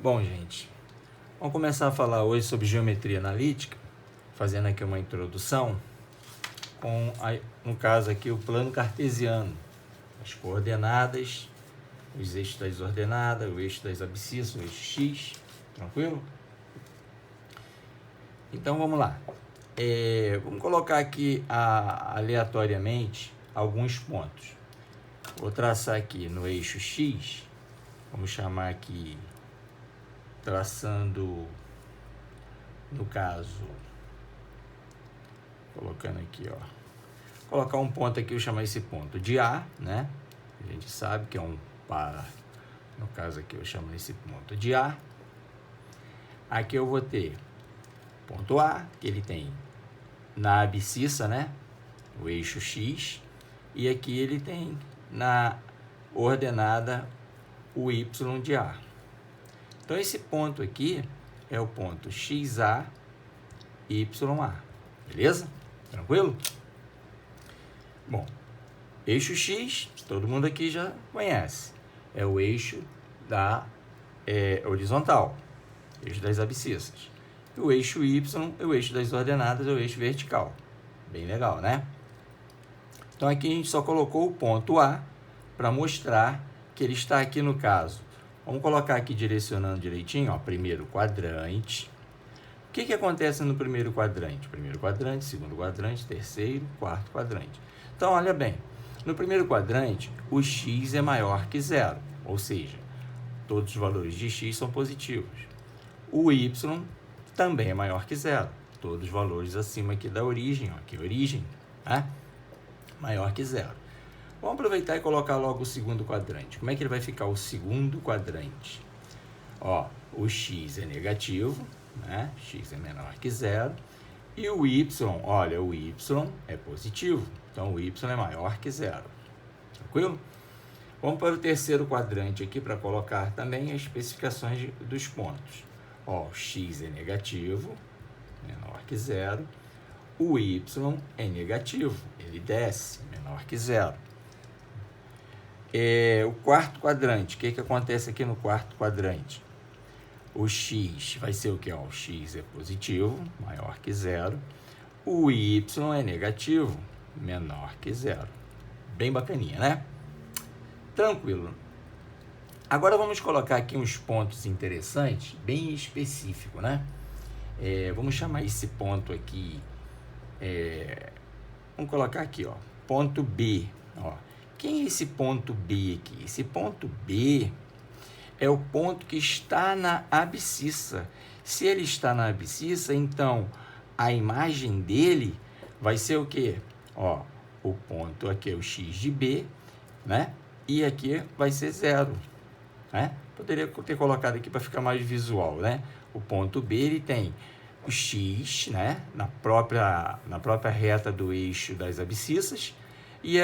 Bom, gente, vamos começar a falar hoje sobre geometria analítica, fazendo aqui uma introdução com, no caso aqui, o plano cartesiano, as coordenadas, os eixos das ordenadas, o eixo das abscissas, o eixo x, tranquilo? Então, vamos lá. Vamos colocar aqui aleatoriamente alguns pontos. Vou traçar aqui no eixo x, vamos chamar aqui, traçando, no caso, colocando aqui, ó, colocar um ponto aqui, eu chamar esse ponto de A, né? A gente sabe que é um par, no caso aqui eu chamo esse ponto de A. Aqui eu vou ter ponto A, que ele tem na abscissa, né? O eixo x, e aqui ele tem na ordenada o y de A. Então, esse ponto aqui é o ponto XA, YA. Beleza? Tranquilo? Bom, eixo X, todo mundo aqui já conhece. É o eixo da horizontal, eixo das abscissas. E o eixo Y é o eixo das ordenadas, é o eixo vertical. Bem legal, né? Então, aqui a gente só colocou o ponto A para mostrar que ele está aqui no caso. Vamos colocar aqui direcionando direitinho, ó, primeiro quadrante. O que acontece no primeiro quadrante? Primeiro quadrante, segundo quadrante, terceiro, quarto quadrante. Então, olha bem, no primeiro quadrante, o x é maior que zero, ou seja, todos os valores de x são positivos. O y também é maior que zero, todos os valores acima aqui da origem, ó, aqui a origem, né? Maior que zero. Vamos aproveitar e colocar logo o segundo quadrante. Como é que ele vai ficar o segundo quadrante? Ó, o x é negativo, né? X é menor que zero. E o y, olha, o y é positivo. Então, o y é maior que zero. Tranquilo? Vamos para o terceiro quadrante aqui para colocar também as especificações dos pontos. Ó, o x é negativo, menor que zero. O y é negativo, ele desce, menor que zero. O quarto quadrante, o que acontece aqui no quarto quadrante? O x vai ser o que? O x é positivo, maior que zero. O y é negativo, menor que zero. Bem bacaninha, né? Tranquilo. Agora vamos colocar aqui uns pontos interessantes, bem específicos, né? Vamos chamar esse ponto aqui, vamos colocar aqui, ó, ponto B, ó. Quem é esse ponto B aqui? Esse ponto B é o ponto que está na abscissa. Se ele está na abscissa, então a imagem dele vai ser o quê? Ó, o ponto aqui é o x de B, né? E aqui vai ser zero, né? Poderia ter colocado aqui para ficar mais visual, né? O ponto B, ele tem o x, né? Na própria reta do eixo das abscissas, e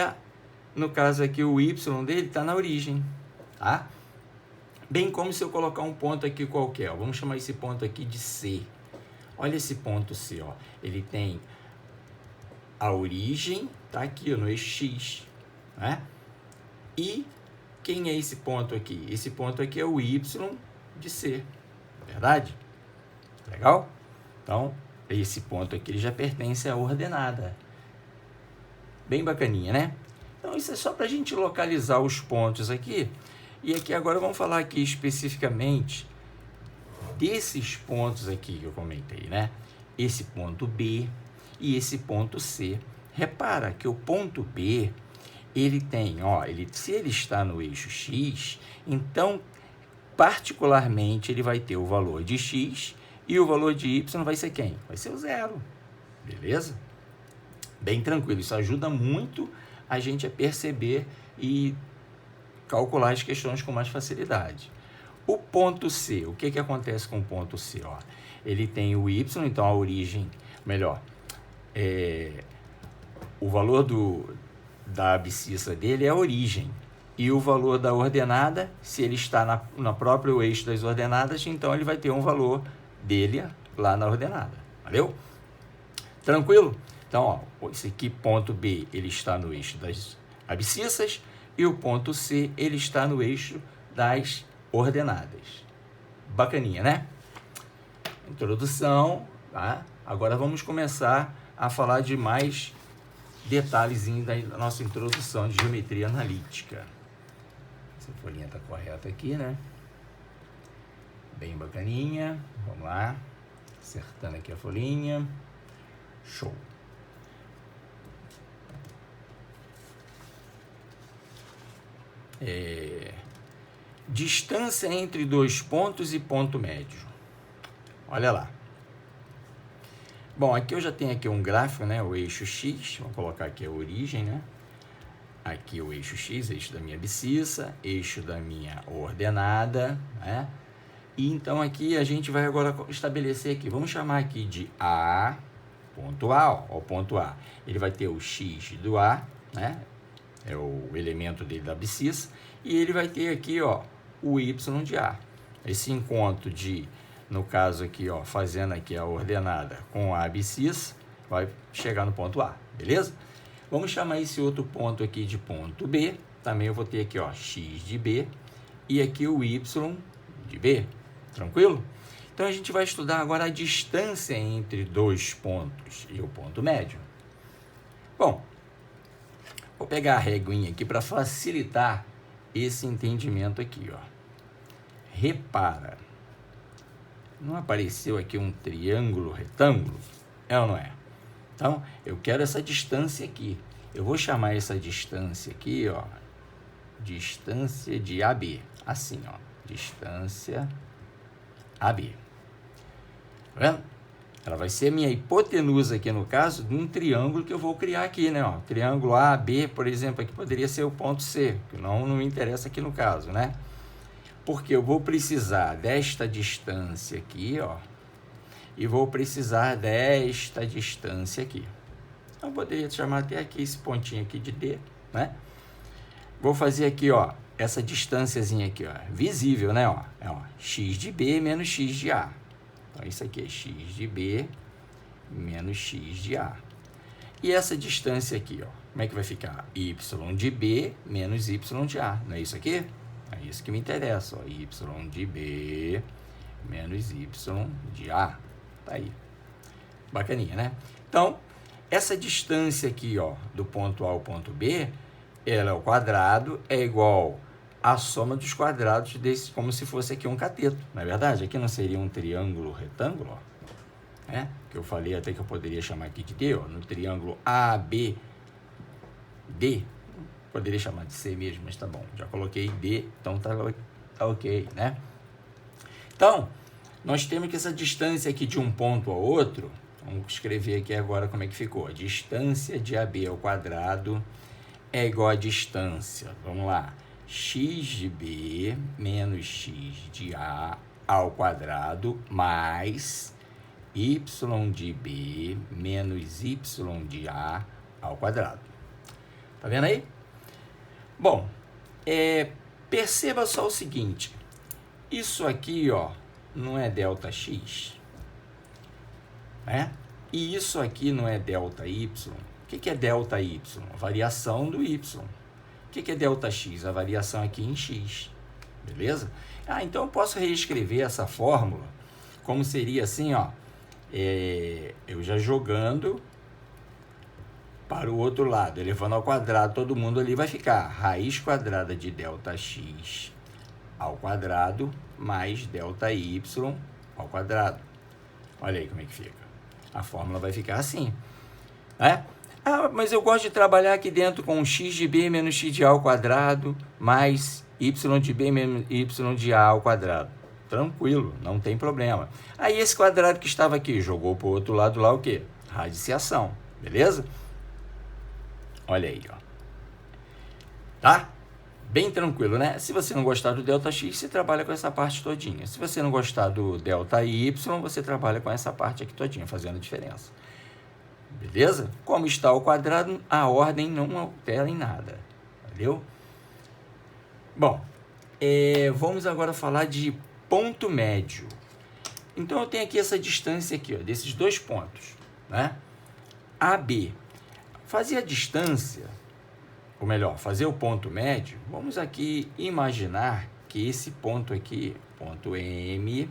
no caso aqui, o y dele está na origem, tá? Bem como se eu colocar um ponto aqui qualquer, ó. Vamos chamar esse ponto aqui de C. Olha esse ponto C, ó. Ele tem a origem, tá aqui, ó, no eixo X, né? E quem é esse ponto aqui? Esse ponto aqui é o y de C, verdade? Legal? Então, esse ponto aqui ele já pertence à ordenada. Bem bacaninha, né? Então, isso é só para a gente localizar os pontos aqui. E aqui agora vamos falar aqui especificamente desses pontos aqui que eu comentei, né? Esse ponto B e esse ponto C. Repara que o ponto B, ele tem, ó, se ele está no eixo X, então, particularmente, ele vai ter o valor de X e o valor de Y vai ser quem? Vai ser o zero, beleza? Bem tranquilo, isso ajuda muito a gente a perceber e calcular as questões com mais facilidade. O ponto C, o que acontece com o ponto C? Ó? Ele tem o Y, então a origem, melhor, o valor da abscissa dele é a origem. E o valor da ordenada, se ele está na próprio eixo das ordenadas, então ele vai ter um valor dele lá na ordenada. Valeu? Tranquilo? Então, ó, esse aqui, ponto B, ele está no eixo das abscissas e o ponto C, ele está no eixo das ordenadas. Bacaninha, né? Introdução, tá? Agora vamos começar a falar de mais detalhezinhos da nossa introdução de geometria analítica. Essa folhinha tá correta aqui, né? Bem bacaninha. Vamos lá. Acertando aqui a folhinha. Show. Distância entre dois pontos e ponto médio. Olha lá. Bom, aqui eu já tenho aqui um gráfico, né? O eixo X. Vou colocar aqui a origem, né? Aqui o eixo X, eixo da minha abscissa, eixo da minha ordenada, né? E então aqui a gente vai agora estabelecer aqui. Vamos chamar aqui de A, ponto A, ó, o ponto A. Ele vai ter o X do A, né? É o elemento dele da abscissa. E ele vai ter aqui, ó, o Y de A. Esse encontro de, no caso aqui, ó, fazendo aqui a ordenada com a abscissa, vai chegar no ponto A, beleza? Vamos chamar esse outro ponto aqui de ponto B. Também eu vou ter aqui, ó, X de B e aqui o Y de B. Tranquilo? Então a gente vai estudar agora a distância entre dois pontos e o ponto médio. Bom, vou pegar a reguinha aqui para facilitar esse entendimento aqui, ó. Repara, não apareceu aqui um triângulo retângulo? É ou não é? Então, eu quero essa distância aqui. Eu vou chamar essa distância aqui, ó, distância de AB. Assim, ó, distância AB. Tá vendo? Ela vai ser a minha hipotenusa aqui, no caso, de um triângulo que eu vou criar aqui, né? Ó, triângulo AB, por exemplo, aqui poderia ser o ponto C, que não me interessa aqui no caso, né? Porque eu vou precisar desta distância aqui, ó, e vou precisar desta distância aqui. Eu poderia chamar até aqui esse pontinho aqui de D, né? Vou fazer aqui, ó, essa distânciazinha aqui, ó, visível, né? Ó, x de B menos x de A. Então, isso aqui é x de B menos x de A. E essa distância aqui, ó, como é que vai ficar? Y de B menos y de A. Não é isso aqui? É isso que me interessa, ó. Y de B menos y de A. Tá aí. Bacaninha, né? Então, essa distância aqui, ó, do ponto A ao ponto B, ela ao quadrado é igual à soma dos quadrados desse, como se fosse aqui um cateto. Não é verdade? Aqui não seria um triângulo retângulo, ó, né? Que eu falei até que eu poderia chamar aqui de D, ó, no triângulo ABD. Poderia chamar de C mesmo, mas tá bom. Já coloquei D, então tá ok, né? Então, nós temos que essa distância aqui de um ponto ao outro, vamos escrever aqui agora como é que ficou. A distância de AB ao quadrado é igual a distância, vamos lá, x de B menos x de A ao quadrado mais y de B menos y de A ao quadrado. Tá vendo aí? Bom, perceba só o seguinte, isso aqui, ó, não é ΔX, né? E isso aqui não é ΔY. O que é ΔY? A variação do Y. O que é ΔX? A variação aqui em X. Beleza? Então eu posso reescrever essa fórmula como seria assim, ó, eu já jogando para o outro lado, elevando ao quadrado, todo mundo ali vai ficar raiz quadrada de ΔX ao quadrado mais ΔY ao quadrado. Olha aí como é que fica. A fórmula vai ficar assim, né? Ah, mas eu gosto de trabalhar aqui dentro com x de B menos x de A ao quadrado mais y de B menos y de A ao quadrado. Tranquilo, não tem problema. Aí esse quadrado que estava aqui, jogou para o outro lado lá o quê? Radiciação, beleza? Olha aí, ó. Tá? Bem tranquilo, né? Se você não gostar do ΔX, você trabalha com essa parte todinha. Se você não gostar do ΔY, você trabalha com essa parte aqui todinha, fazendo diferença. Beleza? Como está ao quadrado, a ordem não altera em nada. Valeu? Bom, vamos agora falar de ponto médio. Então, eu tenho aqui essa distância aqui, ó, desses dois pontos, né? AB. Fazer a distância, ou melhor, fazer o ponto médio, vamos aqui imaginar que esse ponto aqui ponto M,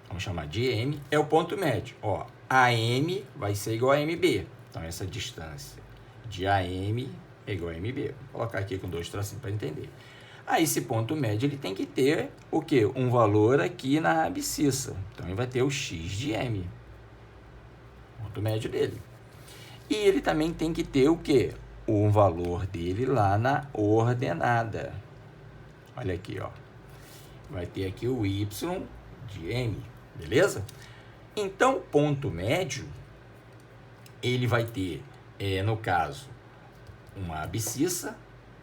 vamos chamar de M, é o ponto médio. Ó, AM vai ser igual a MB. Então, essa distância de AM é igual a MB. Vou colocar aqui com 2 tracinhos para entender. Aí, esse ponto médio, ele tem que ter o quê? Um valor aqui na abscissa. Então, ele vai ter o x de M. Ponto médio dele. E ele também tem que ter o quê? Um valor dele lá na ordenada. Olha aqui, ó. Vai ter aqui o y de M. Beleza? Então, ponto médio, ele vai ter, no caso, uma abscissa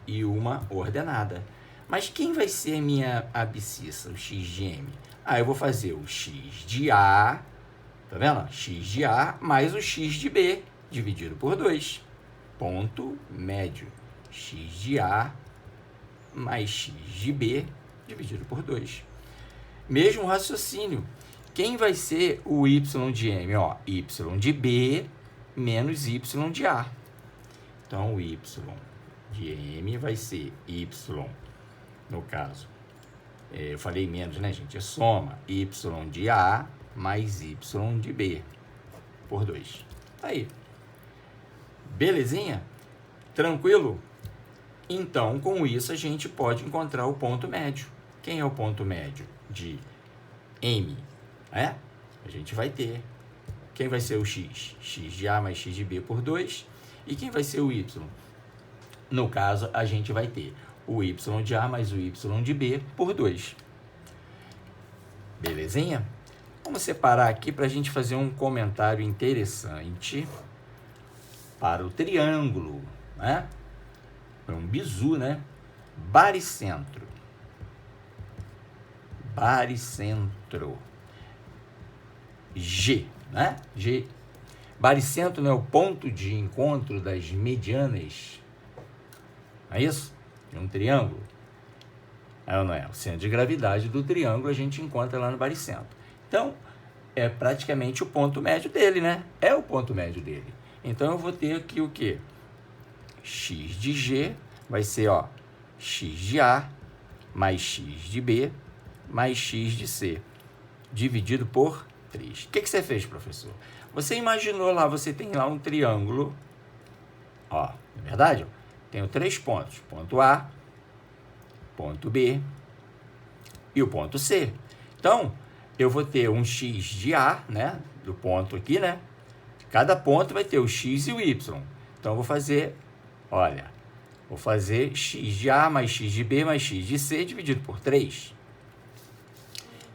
e uma ordenada. Mas quem vai ser minha abscissa, o x de M? Eu vou fazer o x de A, tá vendo? X de A mais o x de B, dividido por 2. Ponto médio. X de A mais x de B, dividido por 2. Mesmo raciocínio. Quem vai ser o y de M? Ó, y de B menos y de A. Então, o y de M vai ser y, no caso, eu falei menos, né, gente? É soma y de A mais y de B por 2. Aí. Belezinha? Tranquilo? Então, com isso, a gente pode encontrar o ponto médio. Quem é o ponto médio de M? A gente vai ter. Quem vai ser o x? X de A mais x de B por 2. E quem vai ser o y? No caso, a gente vai ter o y de A mais o y de B por 2. Belezinha? Vamos separar aqui para a gente fazer um comentário interessante para o triângulo, né? É um bizu, né? Baricentro. Baricentro. G, né? G. Baricentro é o ponto de encontro das medianas. Não é isso? É um triângulo. Ou não é? O centro de gravidade do triângulo a gente encontra lá no baricentro. Então, é praticamente o ponto médio dele, né? É o ponto médio dele. Então, eu vou ter aqui o quê? X de G vai ser, ó, x de A mais x de B mais x de C, dividido por 3. O que você fez, professor? Você imaginou lá, você tem lá um triângulo, ó, não é verdade? Tenho 3 pontos, ponto A, ponto B e o ponto C. Então, eu vou ter um x de A, né, do ponto aqui, né? Cada ponto vai ter o x e o y. Então, eu vou fazer, olha, vou fazer x de A mais x de B mais x de C dividido por 3.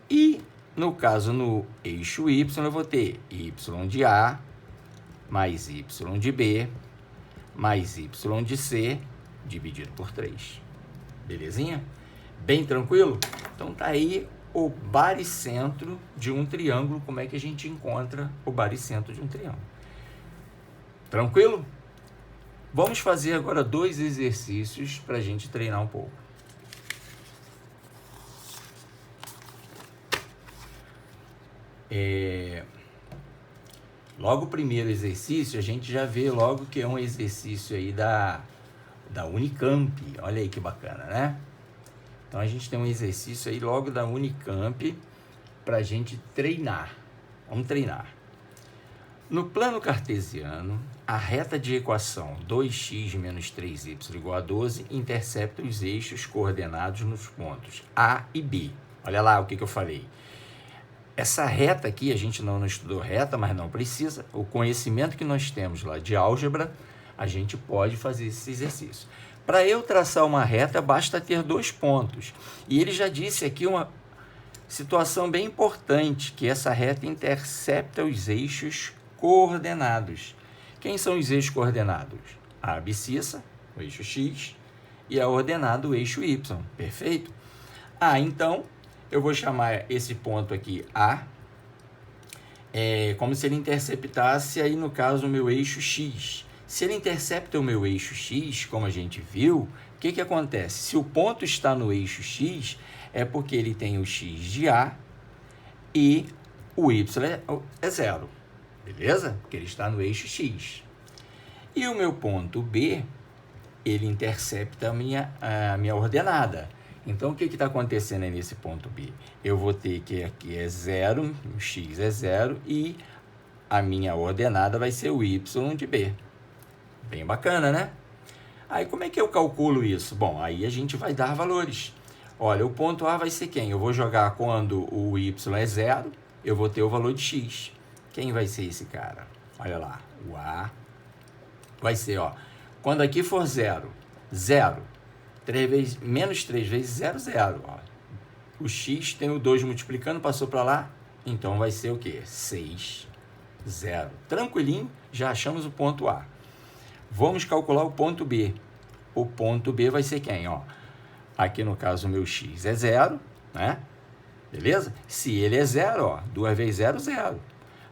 E, no caso, no eixo y, eu vou ter y de A mais y de B mais y de C dividido por 3. Belezinha? Bem tranquilo? Então, tá aí o baricentro de um triângulo. Como é que a gente encontra o baricentro de um triângulo? Tranquilo? Vamos fazer agora 2 exercícios para a gente treinar um pouco. Logo o primeiro exercício, a gente já vê logo que é um exercício aí da Unicamp. Olha aí que bacana, né? Então, a gente tem um exercício aí logo da Unicamp para a gente treinar. Vamos treinar. No plano cartesiano, a reta de equação 2x menos 3y igual a 12 intercepta os eixos coordenados nos pontos A e B. Olha lá o que eu falei. Essa reta aqui, a gente não estudou reta, mas não precisa. O conhecimento que nós temos lá de álgebra, a gente pode fazer esse exercício. Para eu traçar uma reta, basta ter 2 pontos. E ele já disse aqui uma situação bem importante, que essa reta intercepta os eixos coordenados. Quem são os eixos coordenados? A abscissa, o eixo x, e a ordenada, o eixo y. Perfeito? Então, eu vou chamar esse ponto aqui A, como se ele interceptasse aí, no caso, o meu eixo x. Se ele intercepta o meu eixo x, como a gente viu, o que acontece? Se o ponto está no eixo x, é porque ele tem o x de A e o y é 0. Beleza? Porque ele está no eixo x. E o meu ponto B, ele intercepta a minha ordenada. Então, o que está acontecendo aí nesse ponto B? Eu vou ter que aqui é 0, o x é 0 e a minha ordenada vai ser o y de B. Bem bacana, né? Aí, como é que eu calculo isso? Bom, aí a gente vai dar valores. Olha, o ponto A vai ser quem? Eu vou jogar quando o y é 0, eu vou ter o valor de x. Quem vai ser esse cara? Olha lá, o A vai ser, ó, quando aqui for 0, 0, menos 3 vezes 0, 0. Ó. O x tem o 2 multiplicando, passou para lá, então vai ser o quê? 6, 0. Tranquilinho, já achamos o ponto A. Vamos calcular o ponto B. O ponto B vai ser quem? Ó, aqui no caso o meu x é 0, né? Beleza? Se ele é 0, ó, 2 vezes 0, 0.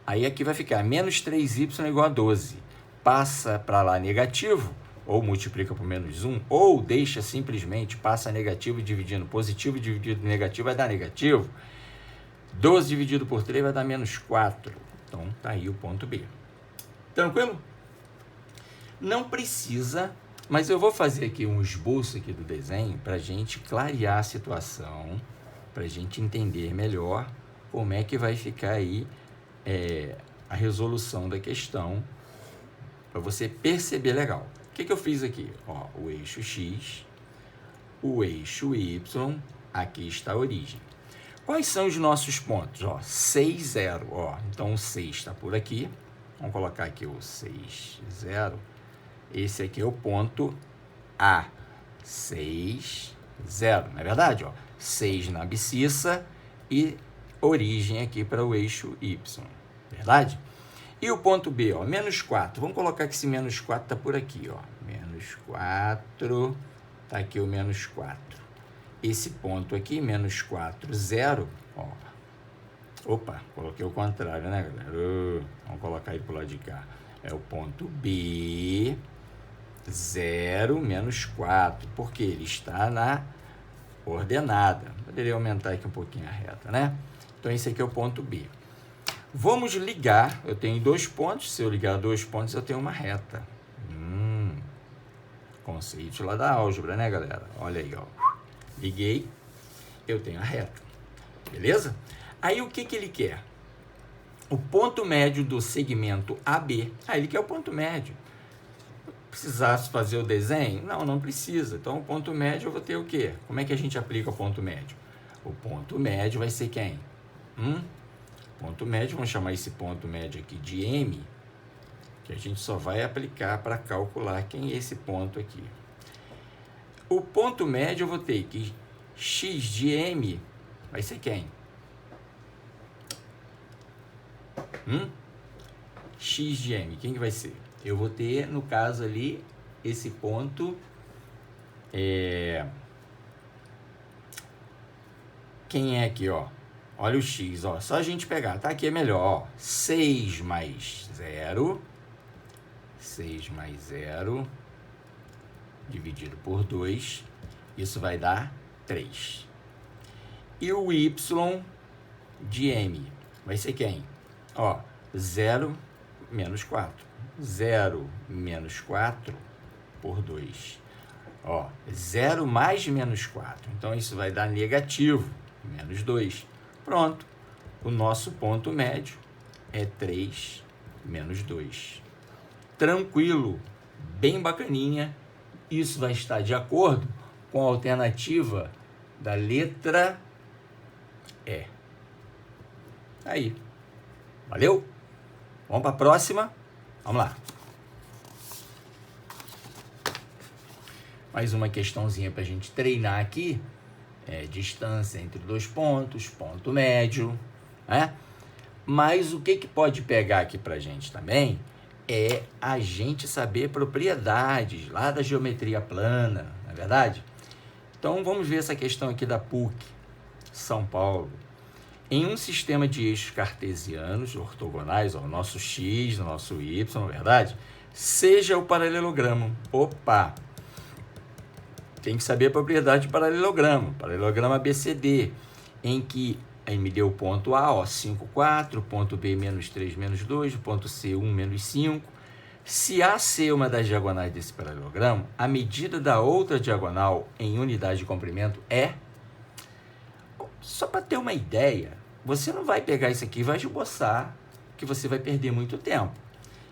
Aí aqui vai ficar menos 3y igual a 12. Passa para lá negativo, ou multiplica por menos 1, ou deixa simplesmente, passa negativo dividindo positivo, dividido negativo vai dar negativo. 12 dividido por 3 vai dar menos 4. Então, tá aí o ponto B. Tranquilo? Não precisa, mas eu vou fazer aqui um esboço aqui do desenho para a gente clarear a situação, para a gente entender melhor como é que vai ficar aí a resolução da questão, para você perceber legal. O que eu fiz aqui? Ó, o eixo X, o eixo Y, aqui está a origem. Quais são os nossos pontos? Ó, 6, 0. Ó, então o 6 está por aqui. Vamos colocar aqui o 6, 0. Esse aqui é o ponto A. 6, 0. Não é verdade? Ó, 6 na abscissa e origem aqui para o eixo Y. Verdade? E o ponto B, ó, menos 4. Vamos colocar que esse menos 4 está por aqui, ó. Menos 4, está aqui o menos 4. Esse ponto aqui, menos 4, 0, ó. Opa, coloquei o contrário, né, galera? Vamos colocar ele para o lado de cá. É o ponto B, 0, menos 4, porque ele está na ordenada. Poderia aumentar aqui um pouquinho a reta, né? Então, esse aqui é o ponto B. Vamos ligar, eu tenho 2 pontos, se eu ligar 2 pontos eu tenho uma reta. Conceito lá da álgebra, né, galera? Olha aí, ó. Liguei, eu tenho a reta. Beleza? Aí o que ele quer? O ponto médio do segmento AB. Ele quer o ponto médio. Precisasse fazer o desenho? Não, não precisa. Então, o ponto médio eu vou ter o quê? Como é que a gente aplica o ponto médio? O ponto médio vai ser quem? Ponto médio, vamos chamar esse ponto médio aqui de M, que a gente só vai aplicar para calcular quem é esse ponto aqui. O ponto médio eu vou ter que x de M vai ser quem? X de M, quem que vai ser? Eu vou ter, no caso ali, esse ponto, quem é aqui, ó? Olha o x, ó, só a gente pegar, tá? Aqui é melhor, ó, 6 mais 0, 6 mais 0, dividido por 2, isso vai dar 3. E o y de M vai ser quem? Ó, 0 menos 4. 0 menos 4 por 2. Ó, 0 mais menos 4. Então, isso vai dar negativo, menos 2. Pronto. O nosso ponto médio é 3 menos 2. Tranquilo, bem bacaninha. Isso vai estar de acordo com a alternativa da letra E. Aí. Valeu? Vamos para a próxima? Vamos lá. Mais uma questãozinha para a gente treinar aqui. Distância entre 2 pontos, ponto médio, né? Mas o que pode pegar aqui para a gente também é a gente saber propriedades lá da geometria plana, não é verdade? Então, vamos ver essa questão aqui da PUC, São Paulo. Em um sistema de eixos cartesianos ortogonais, ó, o nosso x, o nosso y, não é verdade? Seja o paralelogramo. Opa! Tem que saber a propriedade de paralelogramo. Paralelogramo ABCD, em que aí me deu o ponto A, ó, 5, 4, ponto B, menos 3, menos 2, ponto C, 1, menos 5. Se AC é uma das diagonais desse paralelogramo, a medida da outra diagonal em unidade de comprimento é... Só para ter uma ideia, você não vai pegar isso aqui e vai esboçar, que você vai perder muito tempo.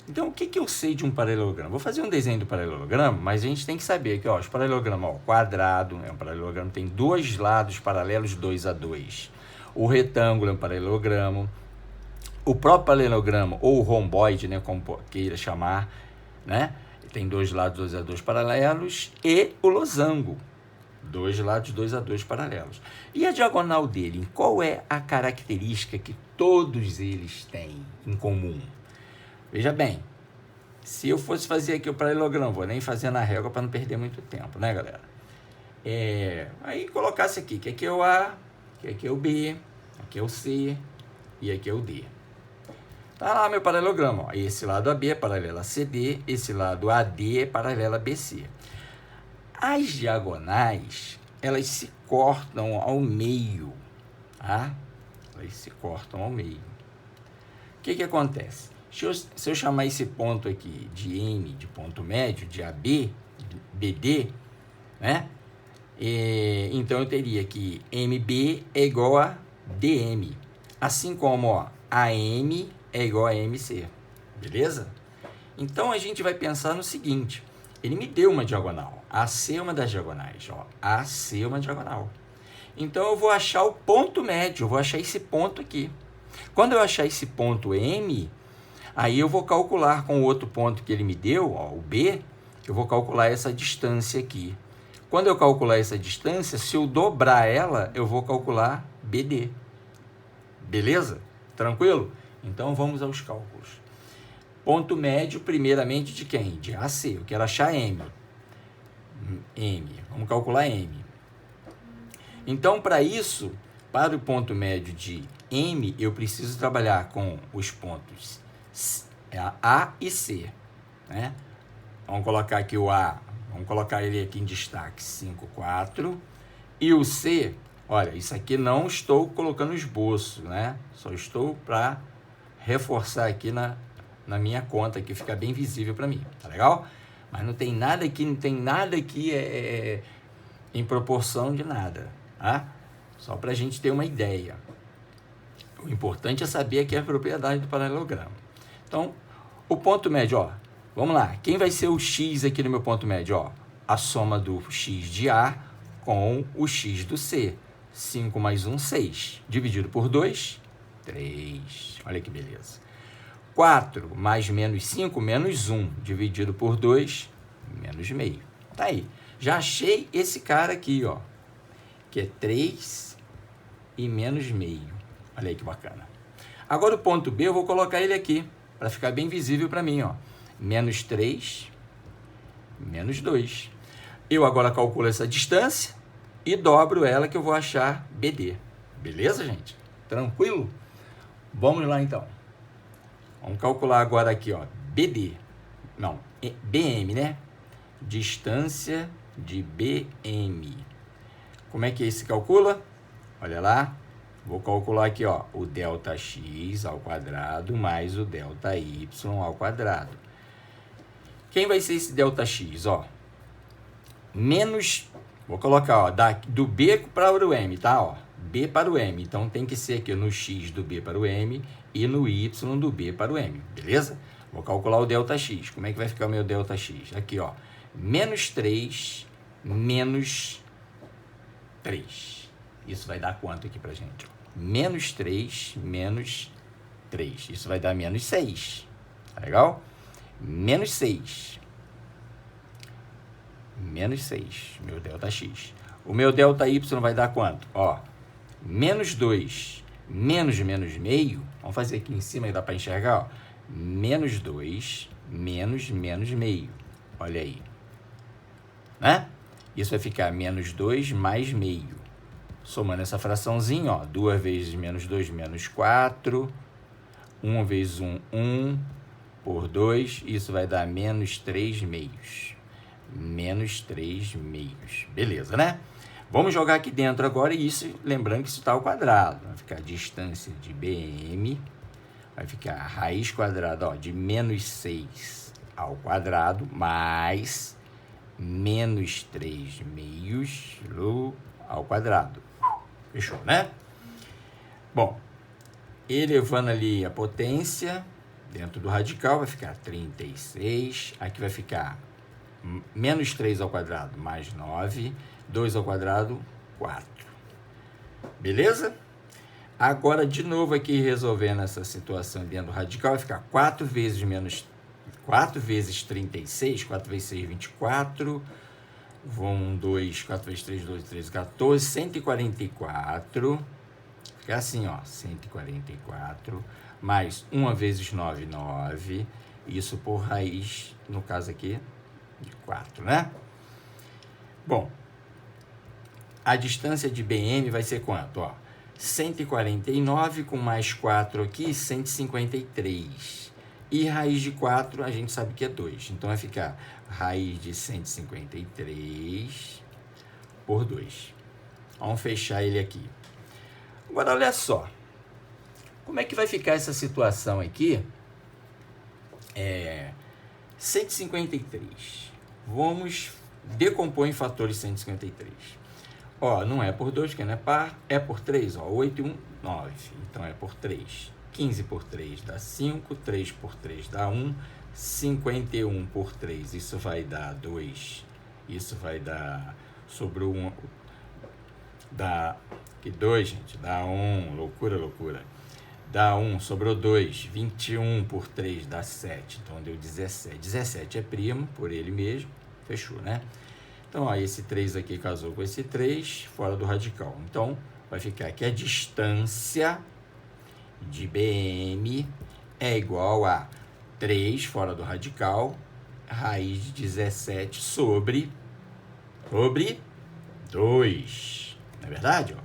Então, o que eu sei de um paralelogramo? Vou fazer um desenho do paralelogramo, mas a gente tem que saber que os paralelogramas, quadrado é um paralelogramo, tem dois lados paralelos 2 a 2. O retângulo é um paralelogramo. O próprio paralelogramo, ou o romboide, né, como queira chamar, né, tem dois lados 2 a 2 paralelos, e o losango, dois lados 2 a 2 paralelos. E a diagonal dele, qual é a característica que todos eles têm em comum? Veja bem, se eu fosse fazer aqui o paralelogramo, vou nem fazer na régua para não perder muito tempo, né, galera? Aí colocasse aqui, que aqui é o A, que aqui é o B, aqui é o C e aqui é o D. Tá lá meu paralelogramo, ó. Esse lado AB é paralelo a CD, esse lado AD é paralelo a BC. As diagonais, elas se cortam ao meio, tá? Elas se cortam ao meio. O que acontece? Se eu chamar esse ponto aqui de M, de ponto médio, de AB, de BD, né? Então, eu teria que MB é igual a DM. Assim como, ó, AM é igual a MC. Beleza? Então, a gente vai pensar no seguinte. Ele me deu uma diagonal. AC é uma das diagonais. Ó, AC é uma diagonal. Então, eu vou achar o ponto médio. Eu vou achar esse ponto aqui. Quando eu achar esse ponto M, aí eu vou calcular com o outro ponto que ele me deu, ó, o B, eu vou calcular essa distância aqui. Quando eu calcular essa distância, se eu dobrar ela, eu vou calcular BD. Beleza? Tranquilo? Então, vamos aos cálculos. Ponto médio, primeiramente, de quem? De AC. Eu quero achar M. Vamos calcular M. Então, para isso, para o ponto médio de M, eu preciso trabalhar com os pontos A e C, né? Vamos colocar aqui o A, vamos colocar ele aqui em destaque, 5, 4. E o C, olha, isso aqui não estou colocando esboço, né? Só estou para reforçar aqui na minha conta, que fica bem visível para mim, tá legal? Mas não tem nada aqui, em proporção de nada, tá? Só para a gente ter uma ideia. O importante é saber aqui a propriedade do paralelogramo. Então, o ponto médio, ó, vamos lá. Quem vai ser o X aqui no meu ponto médio? Ó, a soma do X de A com o X do C. 5 mais 1, 6. Dividido por 2, 3. Olha que beleza. 4 mais menos 5, menos 1. Dividido por 2, menos meio. Tá aí. Já achei esse cara aqui, ó, que é 3 e menos meio. Olha aí que bacana. Agora o ponto B, eu vou colocar ele aqui, para ficar bem visível para mim, ó. Menos 3, menos 2. Eu agora calculo essa distância e dobro ela, que eu vou achar BD. Beleza, gente? Tranquilo? Vamos lá, então. Vamos calcular agora aqui, ó, BD. Não, BM, né? Distância de BM. Como é que se calcula? Olha lá. Vou calcular aqui, ó, o delta x ao quadrado mais o delta y ao quadrado. Quem vai ser esse delta x? Ó, menos, vou colocar, ó, do B para o M, tá? Ó, B para o M. Então, tem que ser aqui no x do B para o M e no y do B para o M, beleza? Vou calcular o delta x. Como é que vai ficar o meu delta x? Aqui, ó, menos 3 menos 3. Isso vai dar quanto aqui pra gente? Menos 3 menos 3. Isso vai dar menos 6. Tá legal? Menos 6. Menos 6. Meu delta x. O meu delta y vai dar quanto? Ó, menos 2 menos meio. Vamos fazer aqui em cima e dá para enxergar, ó. Menos 2 menos meio. Olha aí. Né? Isso vai ficar menos 2 mais meio. Somando essa fraçãozinha, ó, 2 vezes menos 2, menos 4. 1 vezes 1, 1. Por 2, isso vai dar menos 3 meios. Menos 3 meios. Beleza, né? Vamos jogar aqui dentro agora, e isso, lembrando que isso está ao quadrado. Vai ficar a distância de BM, vai ficar a raiz quadrada, ó, de menos 6 ao quadrado mais menos 3 meios ao quadrado. Fechou, né? Bom, elevando ali a potência dentro do radical, vai ficar 36. Aqui vai ficar menos 3 ao quadrado mais 9. 2 ao quadrado, 4. Beleza? Agora, de novo aqui, resolvendo essa situação dentro do radical, vai ficar 4 vezes 36. 4 vezes 6, 24. 1, 2, 4 vezes 3, 12, 13, 14. 144. Fica assim, ó, 144, mais 1 vezes 9, 9, isso por raiz, no caso aqui, de 4, né? Bom, a distância de BM vai ser quanto? Ó, 149 com mais 4 aqui, 153. E raiz de 4, a gente sabe que é 2. Então, vai ficar raiz de 153 por 2. Vamos fechar ele aqui. Agora, olha só, como é que vai ficar essa situação aqui? 153. Vamos decompor em fatores 153. Ó, não é por 2, porque não é par, é por 3. Ó, 8 e 1, 9. Então, é por 3. 15 por 3 dá 5, 3 por 3 dá 1, 51 por 3, isso vai dar 2. Isso vai dar, sobrou 1, dá... Que 2, gente, dá 1, loucura, loucura. Dá 1, sobrou 2, 21 por 3 dá 7, então deu 17. 17 é primo, por ele mesmo, fechou, né? Então, ó, esse 3 aqui casou com esse 3, fora do radical. Então, vai ficar que a distância de BM é igual a 3 fora do radical, raiz de 17 sobre 2. Não é verdade? Ó?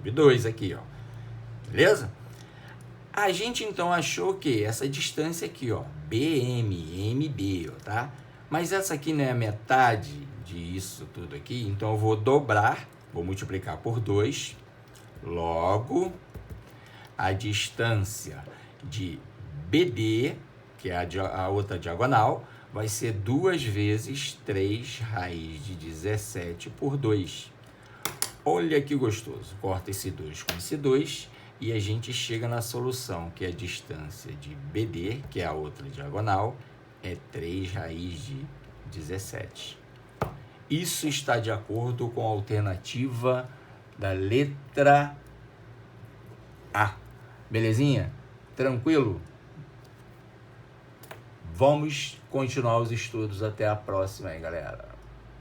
2 aqui, ó. Beleza? A gente, então, achou que essa distância aqui, ó, BM, MB, ó, tá? Mas essa aqui não é a metade disso tudo aqui, então eu vou dobrar, vou multiplicar por 2, logo, a distância de BD, que é a outra diagonal, vai ser 2 vezes 3 raiz de 17 por 2. Olha que gostoso. Corta esse 2 com esse 2 e a gente chega na solução, que é a distância de BD, que é a outra diagonal, é 3 raiz de 17. Isso está de acordo com a alternativa da letra A. Belezinha? Tranquilo? Vamos continuar os estudos. Até a próxima aí, galera.